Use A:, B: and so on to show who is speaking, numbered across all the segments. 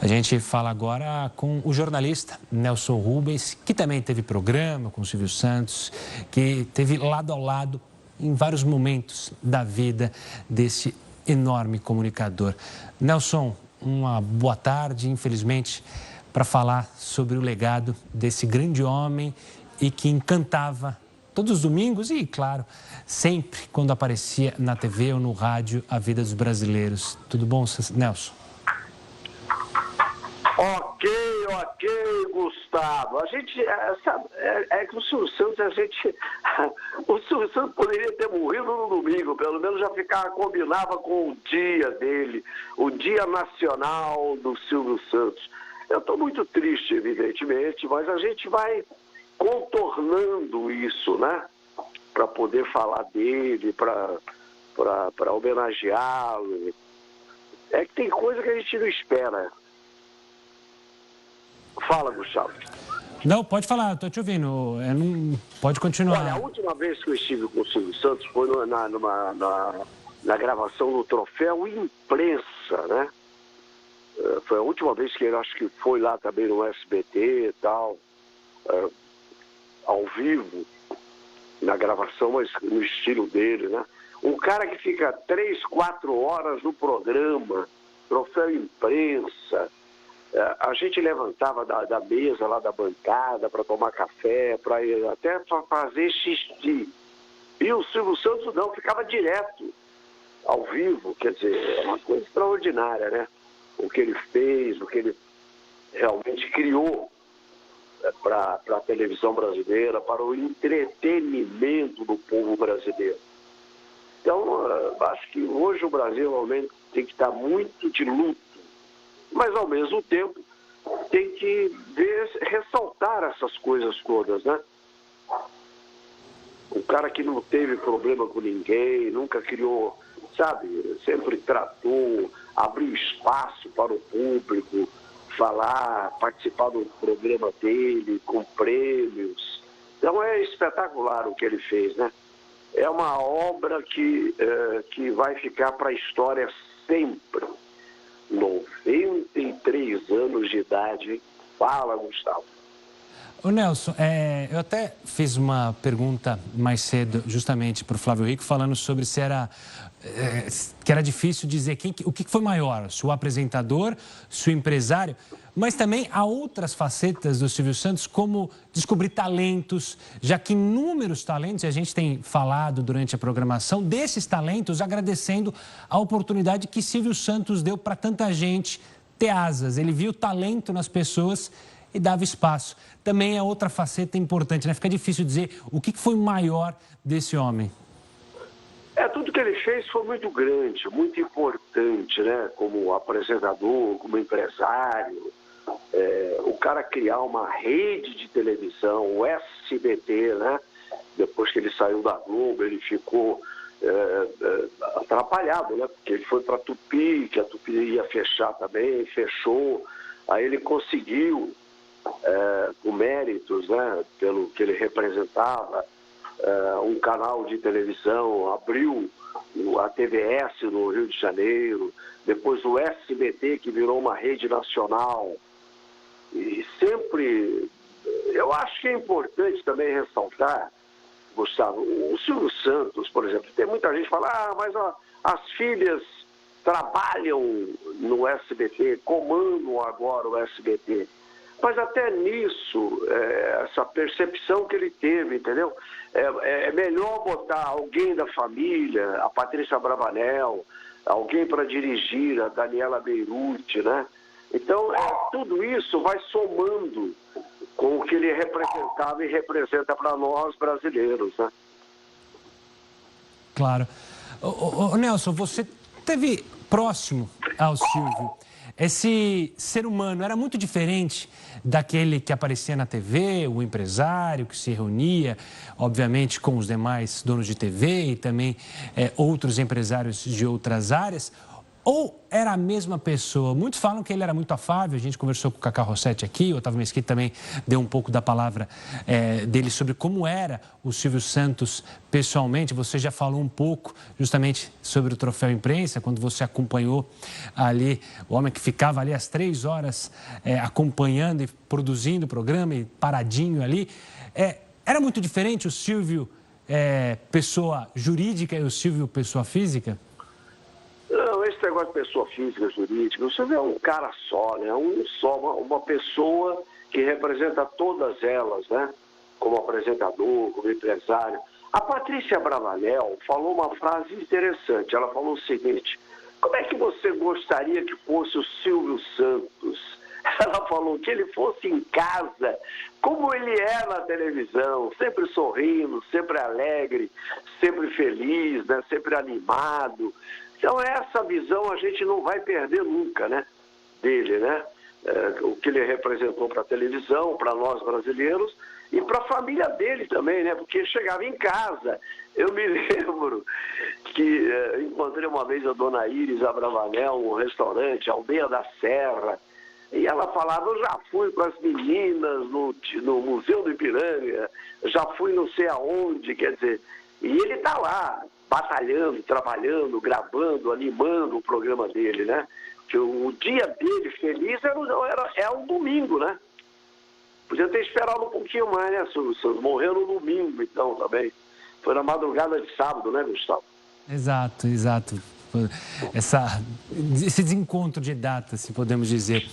A: A gente fala agora com o jornalista Nelson Rubens, que também teve programa com o Silvio Santos, que teve lado ao lado em vários momentos da vida desse enorme comunicador. Nelson, uma boa tarde, infelizmente, para falar sobre o legado desse grande homem e que encantava todos os domingos e, claro, sempre quando aparecia na TV ou no rádio a vida dos brasileiros. Tudo bom, Nelson?
B: Ok, Gustavo. A gente, sabe, é que o Silvio Santos, o Silvio Santos poderia ter morrido no domingo, pelo menos já combinava com o dia dele, o Dia Nacional do Silvio Santos. Eu estou muito triste, evidentemente, mas a gente vai contornando isso, né? Para poder falar dele, para homenageá-lo. É que tem coisa que a gente não espera. Fala, Gustavo.
A: Não, pode falar, estou te ouvindo. Pode continuar.
B: Olha, a última vez que eu estive com o Silvio Santos foi na gravação do Troféu Imprensa, né? Foi a última vez que ele, acho que foi lá também no SBT e tal, ao vivo, na gravação, mas no estilo dele, né? Um cara que fica 3, 4 horas no programa, Troféu Imprensa. A gente levantava da mesa lá da bancada para tomar café, até para fazer xixi. E o Silvio Santos não, ficava direto, ao vivo. Quer dizer, é uma coisa extraordinária, né? O que ele fez, o que ele realmente criou para a televisão brasileira, para o entretenimento do povo brasileiro. Então, acho que hoje o Brasil realmente tem que estar muito de luto, mas ao mesmo tempo tem que ressaltar essas coisas todas, né? Um cara que não teve problema com ninguém, nunca criou, sabe, sempre tratou, abriu espaço para o público falar, participar do programa dele, com prêmios. Então é espetacular o que ele fez, né? É uma obra que vai ficar para a história sempre. 93 anos de idade. Fala, Gustavo.
A: Ô Nelson, eu até fiz uma pergunta mais cedo justamente para o Flávio Rico, falando sobre se que era difícil dizer o que foi maior, se o apresentador, se o empresário, mas também há outras facetas do Silvio Santos, como descobrir talentos, já que inúmeros talentos, e a gente tem falado durante a programação, desses talentos, agradecendo a oportunidade que Silvio Santos deu para tanta gente ter asas. Ele viu talento nas pessoas e dava espaço. Também é outra faceta importante, né? Fica difícil dizer o que foi maior desse homem.
B: Tudo que ele fez foi muito grande, muito importante, né? Como apresentador, como empresário. O cara criar uma rede de televisão, o SBT, né? Depois que ele saiu da Globo, ele ficou atrapalhado, né? Porque ele foi para a Tupi, que a Tupi ia fechar também, fechou. Aí ele conseguiu, com méritos, né? Pelo que ele representava, um canal de televisão, abriu a TVS no Rio de Janeiro, depois o SBT, que virou uma rede nacional. E sempre, eu acho que é importante também ressaltar, Gustavo, o Silvio Santos, por exemplo, tem muita gente que fala, mas as filhas trabalham no SBT, comandam agora o SBT. Mas até nisso, essa percepção que ele teve, entendeu? É melhor botar alguém da família, a Patrícia Bravanel, alguém para dirigir, a Daniela Beirute, né? Então, tudo isso vai somando com o que ele representava e representa para nós brasileiros, né?
A: Claro. Ô, Nelson, você esteve próximo ao Silvio. Esse ser humano era muito diferente daquele que aparecia na TV, o empresário que se reunia, obviamente, com os demais donos de TV e também outros empresários de outras áreas? ou era a mesma pessoa? Muitos falam que ele era muito afável, a gente conversou com o Cacá Rossetti aqui, o Otávio Mesquita também deu um pouco da palavra dele sobre como era o Silvio Santos pessoalmente. Você já falou um pouco justamente sobre o Troféu Imprensa, quando você acompanhou ali o homem que ficava ali às 3 horas acompanhando e produzindo o programa e paradinho ali. Era muito diferente o Silvio pessoa jurídica e o Silvio pessoa física?
B: Não, esse negócio de pessoa física, jurídica, você vê um cara só, né? Uma pessoa que representa todas elas, né? Como apresentador, como empresário. A Patrícia Bravanel falou uma frase interessante. Ela falou o seguinte: como é que você gostaria que fosse o Silvio Santos? Ela falou que ele fosse em casa, como ele é na televisão, sempre sorrindo, sempre alegre, sempre feliz, né? Sempre animado. Então, essa visão a gente não vai perder nunca, né, dele, né? O que ele representou para a televisão, para nós brasileiros e para a família dele também, né? Porque ele chegava em casa. Eu me lembro que encontrei uma vez a dona Iris Abravanel num restaurante, Aldeia da Serra, e ela falava: eu já fui com as meninas no Museu do Ipiranga, já fui não sei aonde, quer dizer, e ele está lá, batalhando, trabalhando, gravando, animando o programa dele, né? Que o dia dele feliz era um domingo, né? Podia ter esperado um pouquinho mais, né, Silvio Santos? Morreu no domingo, então, também. Foi na madrugada de sábado, né, Gustavo?
A: Exato, exato. Esse desencontro de datas, se podemos dizer.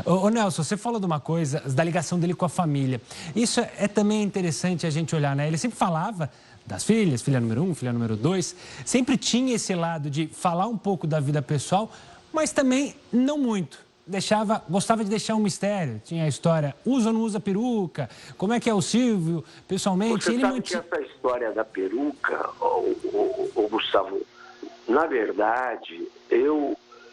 A: Ô Nelson, você falou de uma coisa, da ligação dele com a família. Isso é também interessante a gente olhar, né? Ele sempre falava das filhas, filha número 1, filha número 2, sempre tinha esse lado de falar um pouco da vida pessoal, mas também não muito. Gostava de deixar um mistério. Tinha a história, usa ou não usa peruca, como é que é o Silvio, pessoalmente.
B: Você sabe que essa história da peruca, o Gustavo, na verdade,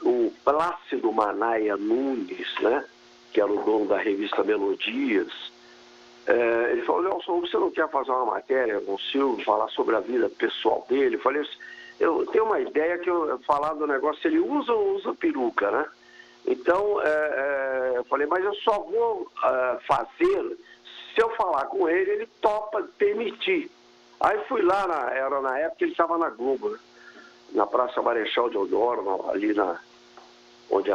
B: o Plácido Manaia Nunes, né, que era o dono da revista Melodias, ele falou: Nelson, você não quer fazer uma matéria com o Silvio, falar sobre a vida pessoal dele? Eu falei: eu tenho uma ideia que eu falar do negócio, ele usa ou não usa peruca, né? Então, eu falei: mas eu só vou fazer se eu falar com ele, ele topa permitir. Aí fui lá, era na época que ele estava na Globo, né? Na Praça Marechal Deodoro, ali onde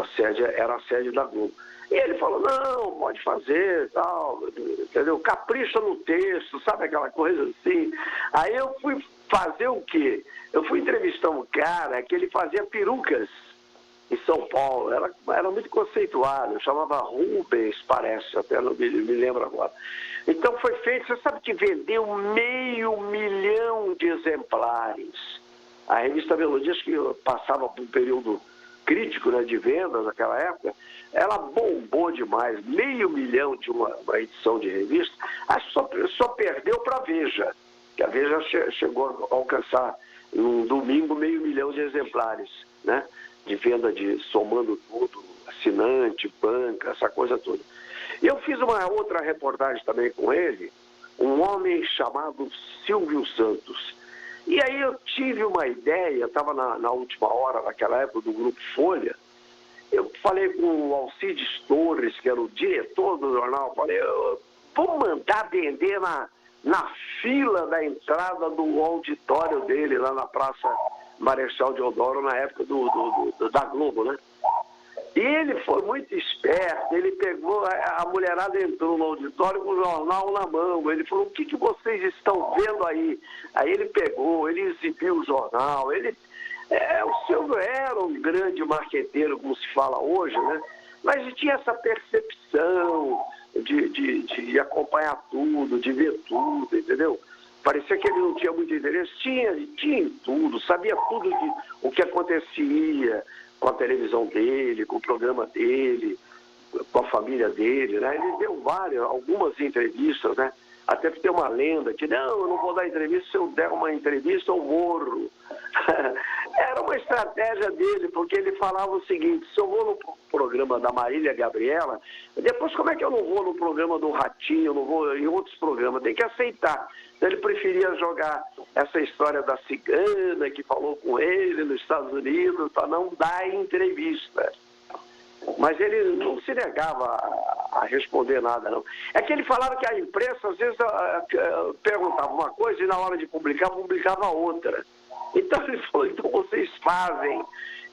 B: era a sede da Globo. E ele falou: não, pode fazer, tal, entendeu? Capricha no texto, sabe aquela coisa assim? Aí eu fui fazer o quê? Eu fui entrevistar um cara que ele fazia perucas em São Paulo, era muito conceituado, chamava Rubens, parece, até não me lembro agora. Então foi feito, você sabe que vendeu 500 mil de exemplares. A revista Melodias, que passava por um período crítico, né, de vendas naquela época, ela bombou demais, 500 mil de uma edição de revista. Acho que só perdeu para a Veja, que a Veja chegou a alcançar, num domingo, 500 mil de exemplares, né, de venda, somando tudo, assinante, banca, essa coisa toda. E eu fiz uma outra reportagem também com ele, um homem chamado Silvio Santos. E aí eu tive uma ideia, estava na última hora, naquela época, do Grupo Folha. Eu falei com o Alcides Torres, que era o diretor do jornal, falei: vou mandar vender na fila da entrada do auditório dele, lá na Praça Marechal Deodoro, na época da Globo, né? E ele foi muito esperto, ele pegou, a mulherada entrou no auditório com o jornal na mão. Ele falou: o que vocês estão vendo aí? Aí ele pegou, ele exibiu o jornal. O Silvio era um grande marqueteiro, como se fala hoje, né? Mas tinha essa percepção de acompanhar tudo, de ver tudo, entendeu? Parecia que ele não tinha muito interesse. Tinha em tudo, sabia tudo o que acontecia com a televisão dele, com o programa dele, com a família dele, né? Ele deu algumas entrevistas, né? Até que tem uma lenda que: não, eu não vou dar entrevista, se eu der uma entrevista eu morro. Era uma estratégia dele, porque ele falava o seguinte: se eu vou no programa programa da Marília Gabriela, depois como é que eu não vou no programa do Ratinho, não vou em outros programas? Tem que aceitar. Então, ele preferia jogar essa história da cigana que falou com ele nos Estados Unidos para não dar entrevista. Mas ele não se negava a responder nada, não. É que ele falava que a imprensa, às vezes, perguntava uma coisa e na hora de publicar, publicava outra. Então ele falou, então vocês fazem,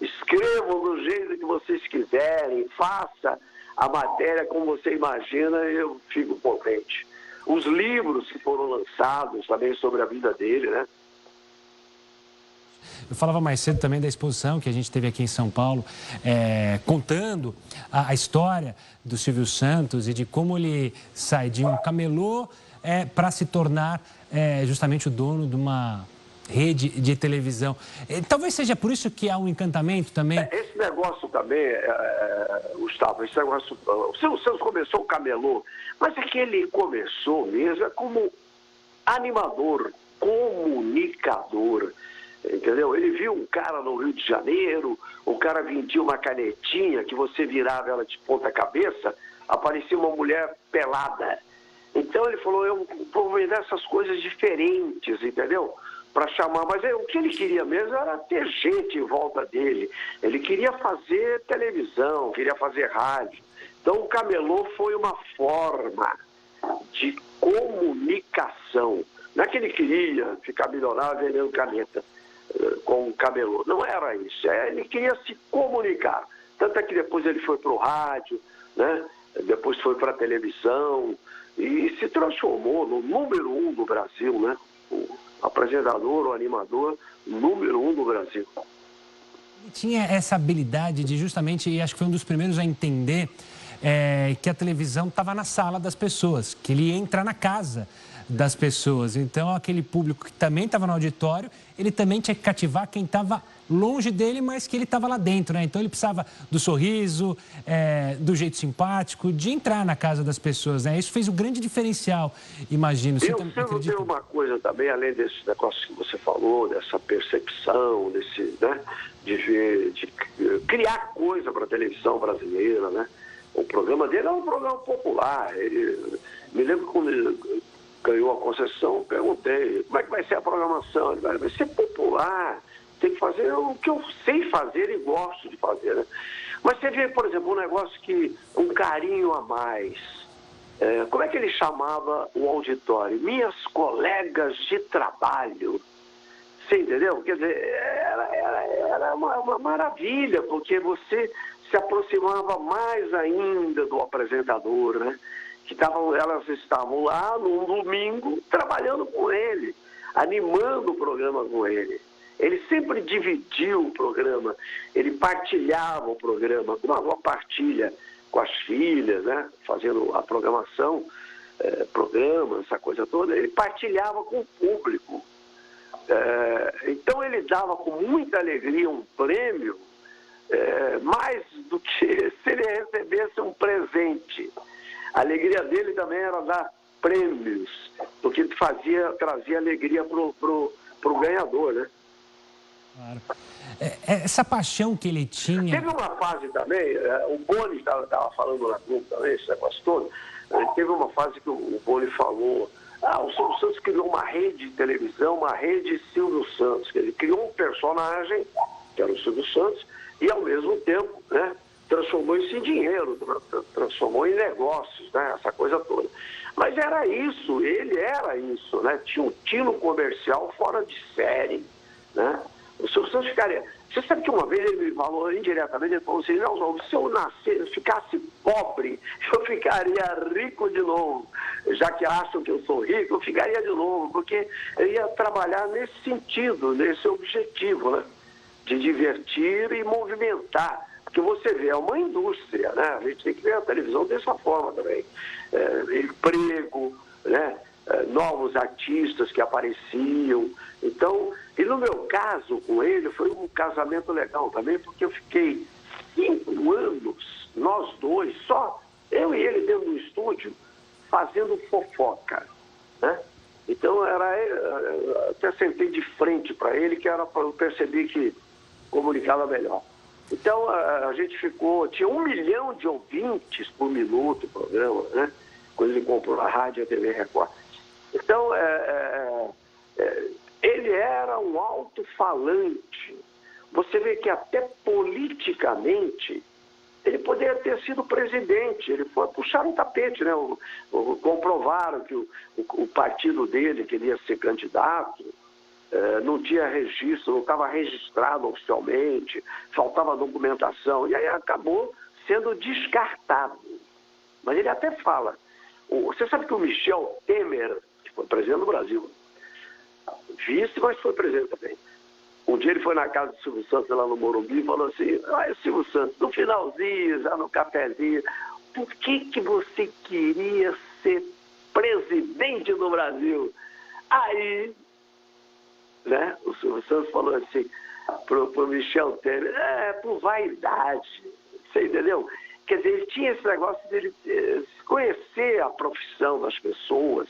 B: escrevam do jeito que vocês quiserem, faça a matéria como você imagina, eu fico contente. Os livros que foram lançados também sobre a vida dele, né?
A: Eu falava mais cedo também da exposição que a gente teve aqui em São Paulo, contando a história do Silvio Santos e de como ele sai de um camelô para se tornar justamente o dono de uma rede de televisão. Talvez seja por isso que há um encantamento também.
B: Esse negócio também, Gustavo, esse negócio, o Silvio Santos começou o camelô, mas é que ele começou mesmo como animador, comunicador. Entendeu? Ele viu um cara no Rio de Janeiro, o cara vendia uma canetinha que você virava ela de ponta cabeça, aparecia uma mulher pelada. Então ele falou, eu vou vender essas coisas diferentes, entendeu? Para chamar, mas o que ele queria mesmo era ter gente em volta dele. Ele queria fazer televisão, queria fazer rádio. Então o camelô foi uma forma de comunicação. Não é que ele queria ficar milionário vendendo caneta com o camelô. Não era isso. Ele queria se comunicar. Tanto é que depois ele foi para o rádio, né? Depois foi para a televisão e se transformou no número 1 do Brasil, né? O apresentador, o animador número 1 do Brasil.
A: Ele tinha essa habilidade de justamente, e acho que foi um dos primeiros a entender que a televisão estava na sala das pessoas, que ele ia entrar na casa das pessoas. Então, aquele público que também estava no auditório, ele também tinha que cativar quem estava longe dele, mas que ele estava lá dentro, né? Então, ele precisava do sorriso, do jeito simpático, de entrar na casa das pessoas, né? Isso fez um grande diferencial, imagino.
B: Você tem uma coisa também, além desse negócio que você falou, dessa percepção, né? de criar coisa para a televisão brasileira, né? O programa dele é um programa popular. Me lembro quando ele ganhou a concessão, perguntei, como é que vai ser a programação? Ele vai ser popular, tem que fazer o que eu sei fazer e gosto de fazer, né? Mas você vê, por exemplo, um negócio que, um carinho a mais. Como é que ele chamava o auditório? Minhas colegas de trabalho. Você entendeu? Quer dizer, era uma maravilha, porque você se aproximava mais ainda do apresentador, né? Elas estavam lá num domingo trabalhando com ele, animando o programa com ele. Ele sempre dividiu o programa, ele partilhava o programa, uma partilha com as filhas, né? Fazendo a programação, programa, essa coisa toda, ele partilhava com o público. Então ele dava com muita alegria um prêmio, mais do que se ele recebesse um presente. A alegria dele também era dar prêmios, porque trazia alegria pro ganhador, né?
A: Claro. Essa paixão que ele tinha...
B: Teve uma fase também, o Boni estava falando na Globo também, esse negócio todo, teve uma fase que o Boni falou, o Silvio Santos criou uma rede de televisão, uma rede Silvio Santos, que ele criou um personagem, que era o Silvio Santos, e ao mesmo tempo, né, transformou isso em dinheiro, transformou em negócios, né, essa coisa toda. Mas era isso, ele era isso, né, tinha um tino comercial fora de série, né. O Silvio Santos ficaria... Você sabe que uma vez ele me falou indiretamente, ele falou assim, não, se eu ficasse pobre, eu ficaria rico de novo. Já que acham que eu sou rico, eu ficaria de novo, porque eu ia trabalhar nesse sentido, nesse objetivo, né? De divertir e movimentar. Porque você vê, é uma indústria, né? A gente tem que ver a televisão dessa forma também. Emprego, né? Novos artistas que apareciam. Então, e no meu caso com ele, foi um casamento legal também, porque eu fiquei 5 anos, nós dois, só eu e ele dentro do estúdio, fazendo fofoca, né? Então, até sentei de frente para ele, que era para eu perceber que comunicava melhor. Então, a gente tinha 1 milhão de ouvintes por minuto o programa, né? Quando ele comprou a rádio e a TV Record. Então, ele era um alto-falante. Você vê que até politicamente ele poderia ter sido presidente. Ele foi puxar um tapete, né? Comprovaram que o partido dele, que ele ia ser candidato, não tinha registro, não estava registrado oficialmente, faltava documentação, e aí acabou sendo descartado. Mas ele até fala, você sabe que o Michel Temer, que foi presidente do Brasil, vice, mas foi presidente também. Um dia ele foi na casa do Silvio Santos, lá no Morumbi, e falou assim, Silvio Santos, no finalzinho, já no cafezinho, por que você queria ser presidente do Brasil? Aí, né, o Silvio Santos falou assim pro Michel Temer, por vaidade, você entendeu? Quer dizer, ele tinha esse negócio de ele conhecer a profissão das pessoas,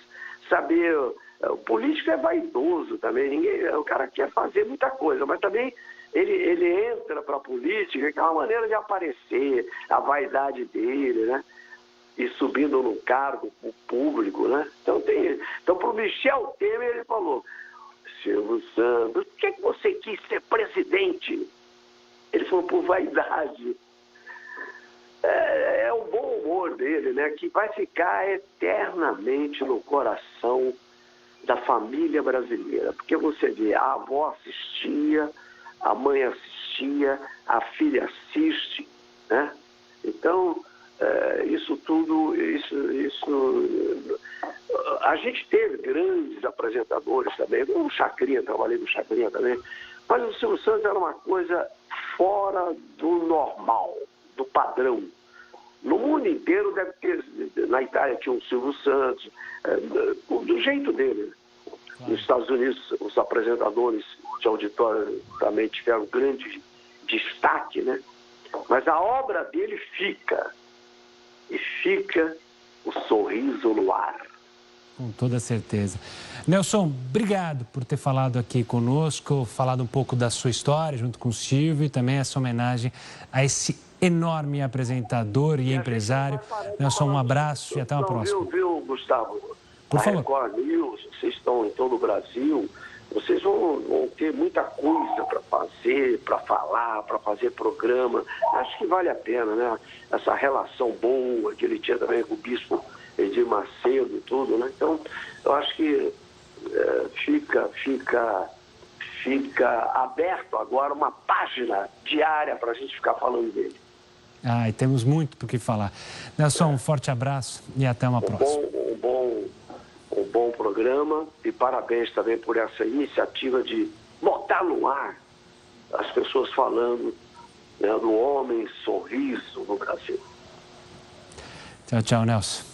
B: saber. O político é vaidoso também, o cara quer fazer muita coisa, mas também ele entra para a política, que é uma maneira de aparecer, a vaidade dele, né? E subindo no cargo público, né? Então para o Michel Temer ele falou, Silvio Santos, por que você quis ser presidente? Ele falou, por vaidade. É o bom humor dele, né? Que vai ficar eternamente no coração da família brasileira. Porque você vê, a avó assistia, a mãe assistia, a filha assiste, né? Então, isso tudo, a gente teve grandes apresentadores também, o Chacrinha, trabalhei com o Chacrinha também, mas o Silvio Santos era uma coisa fora do normal, do padrão. No mundo inteiro deve ter, na Itália tinha o Silvio Santos, do jeito dele. Nos Estados Unidos, os apresentadores de auditório também tiveram grande destaque, né? Mas a obra dele fica, e fica o sorriso no ar.
A: Com toda certeza. Nelson, obrigado por ter falado aqui conosco, falado um pouco da sua história junto com o Silvio e também essa homenagem a esse enorme apresentador e empresário. Nelson, um abraço e até uma próxima.
B: Viu, Gustavo?
A: Por favor.
B: Record News, vocês estão em todo o Brasil, vocês vão ter muita coisa para fazer, para falar, para fazer programa. Acho que vale a pena, né? Essa relação boa que ele tinha também com o bispo Edir Macedo e tudo, né? Então, eu acho que fica aberto agora uma página diária para a gente ficar falando dele.
A: E temos muito por que falar. Nelson, um forte abraço e até uma próxima.
B: Um bom programa e parabéns também por essa iniciativa de botar no ar as pessoas falando, né, do homem sorriso no Brasil.
A: Tchau, tchau, Nelson.